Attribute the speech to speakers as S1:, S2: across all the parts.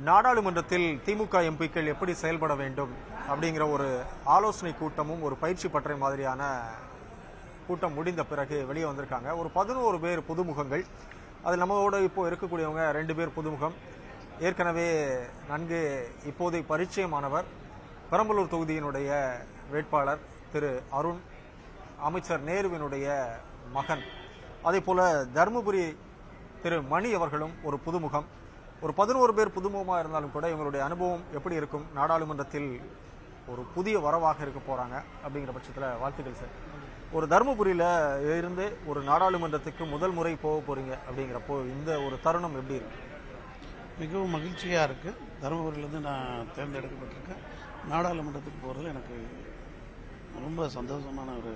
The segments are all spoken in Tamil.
S1: நாடாளுமன்றத்தில் திமுக எம்பிக்கள் எப்படி செயல்பட வேண்டும் அப்படிங்கிற ஒரு ஆலோசனை கூட்டமும் ஒரு பயிற்சி பட்டறை மாதிரியான கூட்டம் முடிந்த பிறகு வெளியே வந்திருக்காங்க. ஒரு 11 பேர் புதுமுகங்கள். அது நம்மளோட இப்போ இருக்கக்கூடியவங்க 2 பேர் புதுமுகம். ஏற்கனவே நன்கு இப்போதை பரிச்சயமானவர் பெரம்பலூர் தொகுதியினுடைய வேட்பாளர் திரு அருண், அமைச்சர் நேருவினுடைய மகன். அதே போல தருமபுரி திரு மணி அவர்களும் ஒரு புதுமுகம். ஒரு 11 பேர் புதுமுகமாக இருந்தாலும் கூட இவங்களுடைய அனுபவம் எப்படி இருக்கும், நாடாளுமன்றத்தில் ஒரு புதிய வரவாக இருக்க போறாங்க அப்படிங்கிற பட்சத்தில் வாழ்த்துக்கள் சார். ஒரு தருமபுரியில இருந்து ஒரு நாடாளுமன்றத்துக்கு முதல் முறை போக போறீங்க அப்படிங்கிறப்போ இந்த ஒரு தருணம் எப்படி இருக்கு?
S2: மிகவும் மகிழ்ச்சியாக இருக்குது. தருமபுரியிலேருந்து நான் தேர்ந்தெடுக்கப்பட்டிருக்கேன். நாடாளுமன்றத்துக்கு போகிறதுல எனக்கு ரொம்ப சந்தோஷமான ஒரு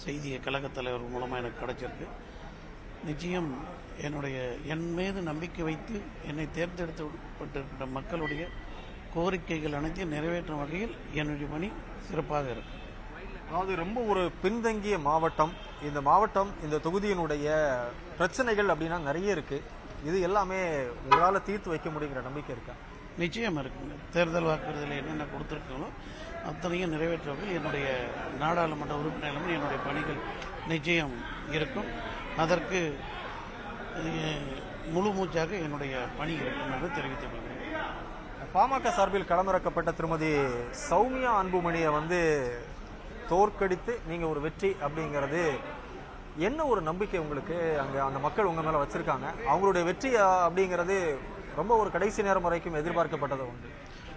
S2: செய்தியை கழகத் தலைவர் மூலமாக எனக்கு கிடைச்சிருக்கு. நிச்சயம் என் மீது நம்பிக்கை வைத்து என்னை தேர்ந்தெடுக்கப்பட்டிருக்கிற மக்களுடைய கோரிக்கைகள் அனைத்தையும் நிறைவேற்றும் வகையில் என்னுடைய பணி சிறப்பாக இருக்கும்.
S1: அதாவது ரொம்ப ஒரு பின்தங்கிய மாவட்டம். இந்த மாவட்டம், இந்த தொகுதியினுடைய பிரச்சனைகள் அப்படின்னா நிறைய இருக்கு. இது எல்லாமே உங்களால் தீர்த்து வைக்க முடியுங்கிற நம்பிக்கை இருக்கா?
S2: நிச்சயம் இருக்குங்க. தேர்தல் வாக்குறுதியில் என்னென்ன கொடுத்துருக்கீங்களோ அத்தனையும் நிறைவேற்ற வகையில் என்னுடைய நாடாளுமன்ற உறுப்பினர்களும் என்னுடைய பணிகள் நிச்சயம் இருக்கும். அதற்கு முழு மூச்சாக என்னுடைய பணி இருக்கும் என்று தெரிவித்துக் கொள்கிறேன்.
S1: பாமக சார்பில் களமிறக்கப்பட்ட திருமதி சௌமியா அன்புமணியை தோற்கடித்து நீங்க ஒரு வெற்றி அப்படிங்கிறது என்ன ஒரு நம்பிக்கை உங்களுக்கு அங்க அந்த மக்கள் உங்க மேல வச்சிருக்காங்க? அவங்களுடைய வெற்றி அப்படிங்கிறது ரொம்ப ஒரு கடைசி நேரம் வரைக்கும் எதிர்பார்க்கப்பட்டது உண்டு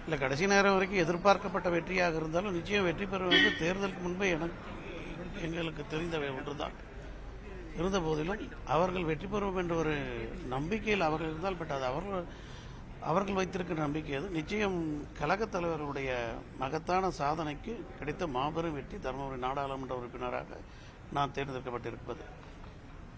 S2: இல்லை. கடைசி நேரம் வரைக்கும் எதிர்பார்க்கப்பட்ட வெற்றியாக இருந்தாலும் நிச்சயம் வெற்றி பெறுவது தேர்தலுக்கு முன்பே எங்களுக்கு தெரிந்த ஒன்றுதான். இருந்த போதிலும் அவர்கள் வெற்றி பெறுவோம் என்ற ஒரு நம்பிக்கையில் அவர்கள் இருந்தால், பட் அது அவர்கள் வைத்திருக்கிற நம்பிக்கை அது. நிச்சயம் கழகத் தலைவர்களுடைய மகத்தான சாதனைக்கு கிடைத்த மாபெரும் வெற்றி. தருமபுரி நாடாளுமன்ற உறுப்பினராக நான் தேர்ந்தெடுக்கப்பட்டிருப்பது.